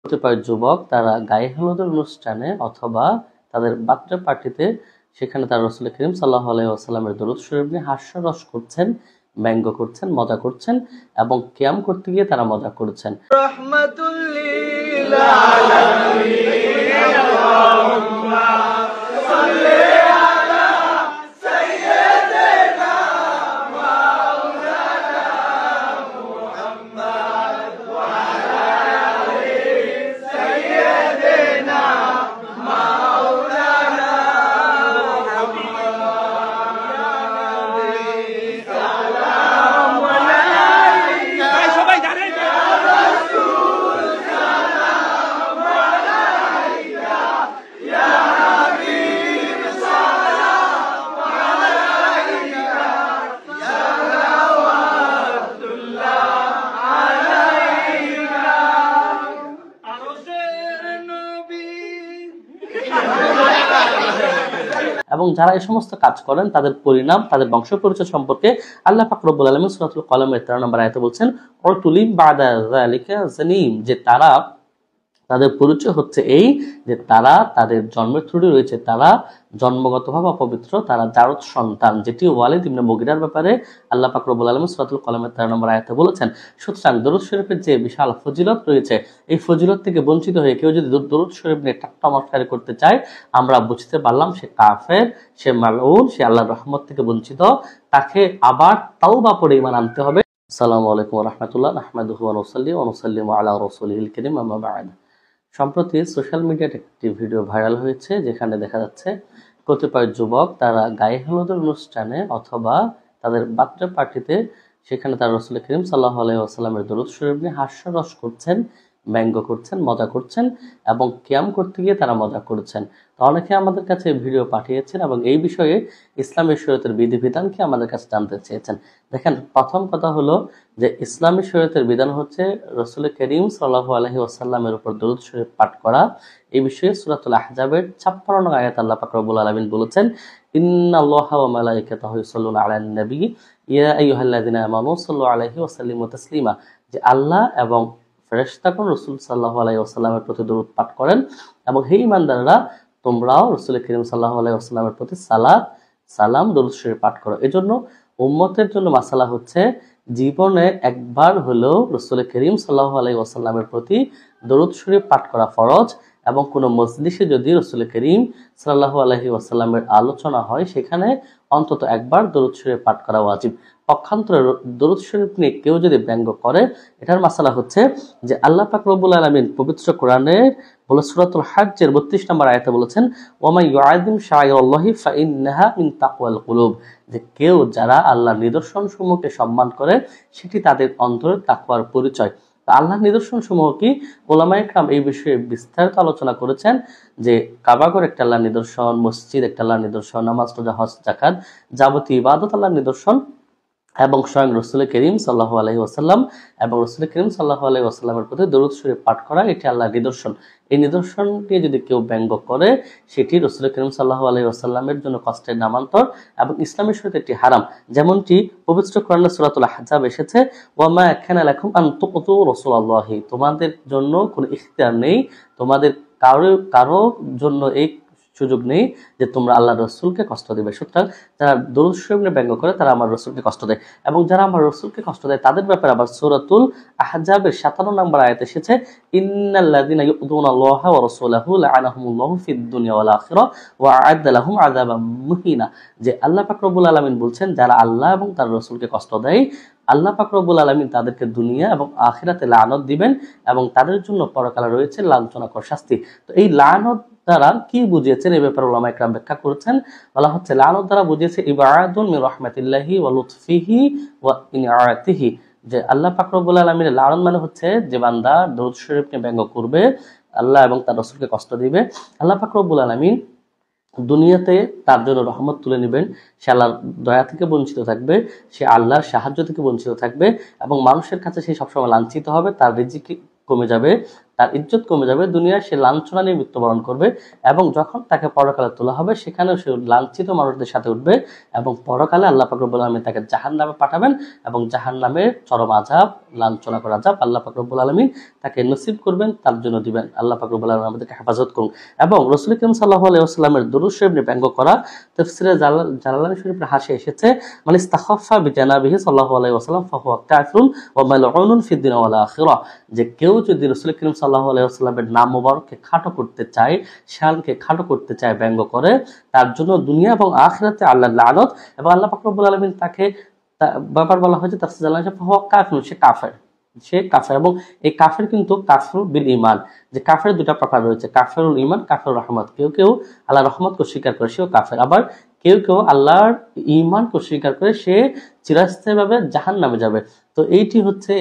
কতিপয় যুবক তারা গায়ে হলুদের অনুষ্ঠানে অথবা তাদের বার্থডে পার্টিতে সেখানে তারা রাসূল করিম সাল্লাল্লাহু আলাইহি ওয়াসাল্লামের দরুদ শরীফ নিয়ে হাস্যরস করছেন, ব্যঙ্গ করছেন, মজা করছেন এবং কিয়াম করতে গিয়ে তারা মজা করেছেন। রাহমাতুল লিল আলামিন আল্লাহুম্মা সাল্লি আলা সাইয়্যিদিনা মাওলানা মুহাম্মদ ওয়া আলা আলি সাইয়্যিদিনা মাওলানা মুহাম্মদ সালাম আলাইকা সবাই জানেন রাসূল সালাম আলাইকা ইয়া হাবিব সালাম আলাইকা সালাওয়াতুল্লাহ আলাইকা আরশের নবী। এবং যারা এই সমস্ত কাজ করেন তাদের পরিণাম, তাদের বংশ পরিচয় সম্পর্কে আল্লাহ পাক রব্বুল আলামিন সূরাতুল কলমের 13 নম্বর আয়াতে বলছেন উতুলিম বাদা যালিকা জানিম, যে তারা তাদের পরিচয় হচ্ছে এই যে তারা তাদের জন্মের ত্রুটি রয়েছে, তারা জন্মগতভাবে অপবিত্র, তারা জারদ সন্তান, যেটি ওয়ালিদ ইবনে মুগিরার ব্যাপারে আল্লাহ পাক রব্বুল আলামিন সূরাতুল কলমের 13 নম্বর আয়াতে বলেছেন। সুতরাং দরুদ শরীফের যে বিশাল ফজিলত রয়েছে, এই ফজিলত থেকে বঞ্চিত হয়ে কেউ যদি দরুদ শরীফ নিয়ে ঠাট্টা মস্করা করতে চায়, আমরা বুঝতে পারলাম সে কাফের, সে মালউন, সে আল্লাহর রহমত থেকে বঞ্চিত, তাকে আবার তাওবা পড়ে ঈমান আনতে হবে। আসসালামু আলাইকুম ওয়া রাহমাতুল্লাহ, নাহমাদুহু ওয়া নুসাল্লিমু আলা রাসূলিল কারীম, আম্মা বা'দ। সম্প্রতি সোশ্যাল মিডিয়াতে একটি ভিডিও ভাইরাল হয়েছে যেখানে দেখা যাচ্ছে কতিপয় যুবক তারা গায়ে হলুদের অনুষ্ঠানে অথবা তাদের বার্থডে পার্টিতে সেখানে তারা রাসূল করিম সাল্লাল্লাহু আলাইহি ওয়াসাল্লামের দরুদ শরীফ নিয়ে হাস্যরস করছেন, ব্যঙ্গ করছেন, মজা করছেন এবং কিয়াম করতে গিয়ে তারা মজা করেছেন। তো অনেকে আমাদের কাছে ভিডিও পাঠিয়েছেন এবং এই বিষয়ে ইসলামী শরীয়তের বিধিবিধানকে আমাদের কাছে জানতে চেয়েছেন। দেখেন, প্রথম কথা হলো যে ইসলামী শরীয়তের বিধান হচ্ছে রাসূল করিম সাল্লাল্লাহু আলাইহি ওয়াসাল্লামের উপর দরুদ শরীফ পাঠ করা। এই বিষয়ে সূরাতুল আহজাবের 56 নং আয়াত আল্লাহ পাক রব্বুল আলামিন বলেছেন, ইন্নাল্লাহা ওয়া মালাইকাতাহু ইউসাল্লুনা আলান নবী ইয়া আইয়ুহাল্লাযিনা আমানু সাল্লু আলাইহি ওয়া সাল্লিমু তাসলিমা, যে আল্লাহ এবং ফেরেশতাগণ রাসূল সাল্লাল্লাহু আলাইহি ওয়াসাল্লামের প্রতি দরুদ পাঠ করেন এবং হে ঈমানদাররা তোমরাও রাসূল করিম সাল্লাল্লাহু আলাইহি ওয়াসাল্লামের প্রতি সালাত সালাম দরুদ শরীফ পাঠ করো। এজন্য উম্মতের জন্য মাসালা হচ্ছে জীবনে একবার হলেও রাসূল করিম সাল্লাল্লাহু আলাইহি ওয়াসাল্লামের প্রতি দরুদ শরীফ পাঠ করা ফরজ এবং কোনো মজলিসে যদি রাসূল করিম সাল্লাল্লাহু আলাইহি ওয়াসাল্লামের আলোচনা হয় সেখানে অন্তত একবার দরুদ শরীফ পাঠ করা ওয়াজিব। পক্ষান্তরে দরুদ শরীফ নিয়ে কেউ যদি ব্যঙ্গ করে, এটার মাসালা হচ্ছে যে আল্লাহ পাক রব্বুল আলামিন পবিত্র কোরআনের বলে সূরাতুল হজ্জের 32 নম্বর আয়াতে বলেছেন ওয়া ইউআযিম শাআইরাল্লাহি ফাইন্নাহা মিন তাকওয়াল কুলুব, যে কেউ যারা আল্লাহর নিদর্শনসমূহকে সম্মান করে সেটি তাদের অন্তরের তাকওয়ার পরিচয়। আল্লাহর নিদর্শন সমূহ কি? উলামায়ে কেরাম এই বিষয়ে বিস্তারিত আলোচনা করেছেন যে কাবাঘর একটা আল্লাহর নিদর্শন, মসজিদ একটা আল্লাহর নিদর্শন, নামাজ, রোজা, হজ, যাকাত যাবতীয় ইবাদত আল্লাহর নিদর্শন এবং স্বয়ং রাসূল করিম সাল্লাল্লাহু আলাইহি ওয়াসাল্লাম এবং রাসূল করিম সাল্লাল্লাহু আলাইহি ওয়াসাল্লামের প্রতি দরুদ শরীফ পাঠ করা এটি আল্লাহর নিদর্শন। এই নিদর্শন দিয়ে যদি কেউ ব্যঙ্গ করে সেটি রাসূল করিম সাল্লাল্লাহু আলাইহি ওয়াসাল্লামের জন্য কষ্টের নামান্তর এবং ইসলামের সাথে এটি হারাম। যেমনটি পবিত্র কোরআনের সূরাতুল আহজাব এসেছে ওয়া মা কানা লাকুম আন তুকতু রাসূলাল্লাহি, তোমাদের জন্য কোনো ইখতিয়ার নেই, তোমাদের কারো জন্য এই সুযোগ নেই যে তোমরা আল্লাহ রসুলকে কষ্ট দিবে। সুতরাং যারা দরুদ শরীফ নিয়ে ব্যঙ্গ করে তারা আমার রসুলকে কষ্ট দেয় এবং যারা আমার রসুলকে কষ্ট দেয় তাদের ব্যাপারে আবার সূরাতুল আহজাবের 57 নম্বর আয়াতে এসেছে ইন্নাল্লাযিনা ইউযুনাল্লাহা ওয়া রাসূলাহু লা'আনাহুমুল্লাহু ফিদ দুনিয়া ওয়াল আখিরাহ ওয়া আ'আদ্দা লাহুম আযাবাম মুহিনা, যে আল্লাহ পাক রব্বুল আলামিন বলছেন যারা আল্লাহ এবং তার রসুলকে কষ্ট দেয় আল্লাহ পাক রব্বুল আলামিন তাদেরকে দুনিয়া এবং আখিরাতে লানত দিবেন এবং তাদের জন্য পরকালে রয়েছে লাঞ্ছনাকর শাস্তি। তো এই লানত দ্বারা কি বুঝিয়েছেন এই ব্যাপারে উলামায়ে কেরাম ব্যাখ্যা করেছেন। বলা হচ্ছে লানত দ্বারা বুঝিয়েছে ইবাদুন মির রাহমাতিল্লাহি ওয়া লুতফিহি ওয়া ইনআতিহি, যে আল্লাহ পাক রব্বুল আলামিনের লানত মানে হচ্ছে যে বান্দা দরুদ শরীফ নিয়ে ব্যঙ্গ করবে, আল্লাহ এবং তার রাসূলকে কষ্ট দিবে, আল্লাহ পাক রব্বুল আলামিন দুনিয়াতে তার জন্য রহমত তুলে নেবেন, সে আল্লাহর দয়া থেকে বঞ্চিত থাকবে, সে আল্লাহর সাহায্য থেকে বঞ্চিত থাকবে এবং মানুষের কাছে সে সবসময় লাঞ্ছিত হবে, তার রিজিক কমে যাবে, তার ইজ্জত কমে যাবে, দুনিয়ায় সে লাঞ্ছনা নিয়ে মৃত্যুবরণ করবে এবং যখন তাকে পরকালে তোলা হবে সেখানেও সে লাঞ্ছিত মানুষদের সাথে উঠবে এবং পরকালে আল্লাহ পাক রব্বুল আলামিন তাকে জাহান্নামে পাঠাবেন এবং জাহান্নামের চরম আযাব, লাঞ্ছনা করা আযাব আল্লাহ পাক রব্বুল আলামিন তাকে নসিব করবেন, তার জন্য দিবেন। আল্লাহ পাক রব্বুল আলামিন আমাদেরকে হেফাজত করুন। এবং রাসূল করিম সাল্লাল্লাহু আলাইহি ওয়াসাল্লামের দুরূদ শরীফ নিয়ে ব্যঙ্গ করা তাফসীরে জালালাইন শরীফের হাসিয়ে এসেছে, মানে ইস্তাখাফা বিজানাবিহি সাল্লাল্লাহু আলাইহি ওয়াসাল্লাম ফাহুয়া কাফিরুন ওয়া মালউনুন ফিদ দুনিয়া ওয়াল আখিরাহ। যে কেউ যদি রাসূল করিম সাল্লাল্লাহু আলাইহি ওয়াসাল্লামের নাম মোবারককে খাটো করতে চায়, শানকে খাটো করতে চায়, ব্যঙ্গ করে, তার জন্য দুনিয়া এবং আখিরাতে আল্লাহর লানত এবং আল্লাহ পাক রব্বুল আলামিন তাকে ব্যাপার বলা হয়েছে তাফসীর জালালাইন ফাহুয়া কাফিরুন, সে কাফের, সে কাফের। এবং এই কাফের কিন্তু কাফরুল বিল ঈমান, যে কাফের দুটা প্রকার রয়েছে, কাফেরুল ঈমান, কাফেরুর রহমত। কেউ কেউ আল্লাহর রহমতকে স্বীকার করে সেও কাফের, আবার কেউ কেউ আল্লাহর ঈমানকে স্বীকার করে সে চিরস্থায়ীভাবে জাহান্নামে যাবে। তো এইটি হচ্ছে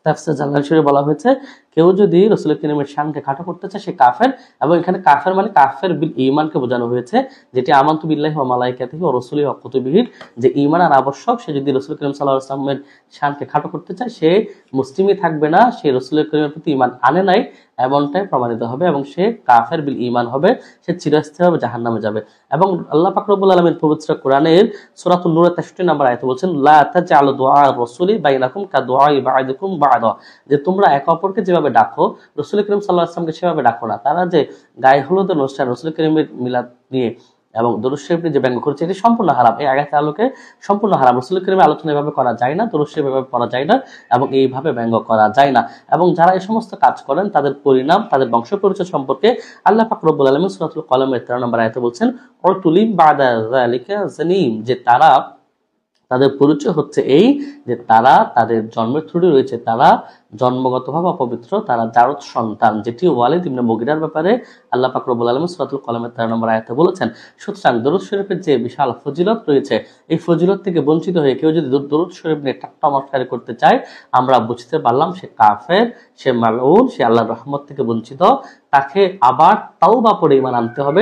তাফসীর জালালাইন শরীফে বলা হয়েছে, কেউ যদি রাসূল করিমের শানকে খাটো করতে চায় সে কাফের। এবং এখানে কাফের মানে কাফের বিল ঈমানকে বোঝানো হয়েছে, যেটি আমানতু বিল্লাহি ওয়া মালাইকাতিহি ওয়া রাসূলিহি ওয়া কুতুবিহি, যে ঈমান আর আবশ্যক। সে যদি রাসূল করিম সাল্লাল্লাহু আলাইহি ওয়াসাল্লামের শানকে খাটো করতে চায় সে মুসলিমই থাকবে না, সে রাসূল করিমের প্রতি ঈমান আনে নাই এমনটাই প্রমাণিত হবে এবং সে কাফের বিল ঈমান হবে, সে চিরস্থায়ীভাবে জাহান্নামে যাবে। এবং আল্লাহ পাক রব্বুল আলামিন পবিত্র কোরআনের সূরাতুন নূরের 63 নম্বর আয়াতে বলছেন, লা তাজআলু দুআ রাসূলি বাইনাকুম কাদুআই বা'দিকুম বা'দা, যে তোমরা একে অপরকে যেভাবে ডাকো রাসূল করিম সাল্লাল্লাহু আলাইহি ওয়াসাল্লামকে সেভাবে ডাকো না। তারা যে গায়ে হলুদের অনুষ্ঠান রাসূল করিমের মিলাদ নিয়ে এবং দরুদ শরীফ যে ব্যঙ্গ করছে এটি সম্পূর্ণ হারাম, এই আয়াতের আলোকে সম্পূর্ণ হারাম। রাসূল করিমের আলোচনা এভাবে করা যায় না, দরুদ শরীফ এভাবে পড়া যায় না এবং এইভাবে ব্যঙ্গ করা যায় না। এবং যারা এই সমস্ত কাজ করেন তাদের পরিণাম, তাদের বংশ পরিচয় সম্পর্কে আল্লাহ পাক রব্বুল আলামিন সূরাতুল কলমের 13 নম্বর আয়াতে বলছেন, উতুলিম বাদা যালিকা জানিম, যে তারা, তাদের পরিচয় হচ্ছে এই যে তারা, তাদের জন্মের ত্রুটি রয়েছে, তারা জন্মগতভাবে অপবিত্র, তারা জারদ সন্তান, যেটি ওয়ালিদ ইবনে মুগিরার ব্যাপারে আল্লাহ পাক রব্বুল আলামিন সূরাতুল কলমের 13 নম্বর আয়াতে বলেছেন। সুতরাং দরুদ শরীফের যে বিশাল ফজিলত রয়েছে, এই ফজিলত থেকে বঞ্চিত হয়ে কেউ যদি দরুদ শরীফ নিয়ে ঠাট্টা মশকরা করতে চায়, আমরা বুঝতে পারলাম সে কাফের, সে মালউন, সে আল্লাহর রহমত থেকে বঞ্চিত, তাকে আবার তাওবা করে ঈমান আনতে হবে।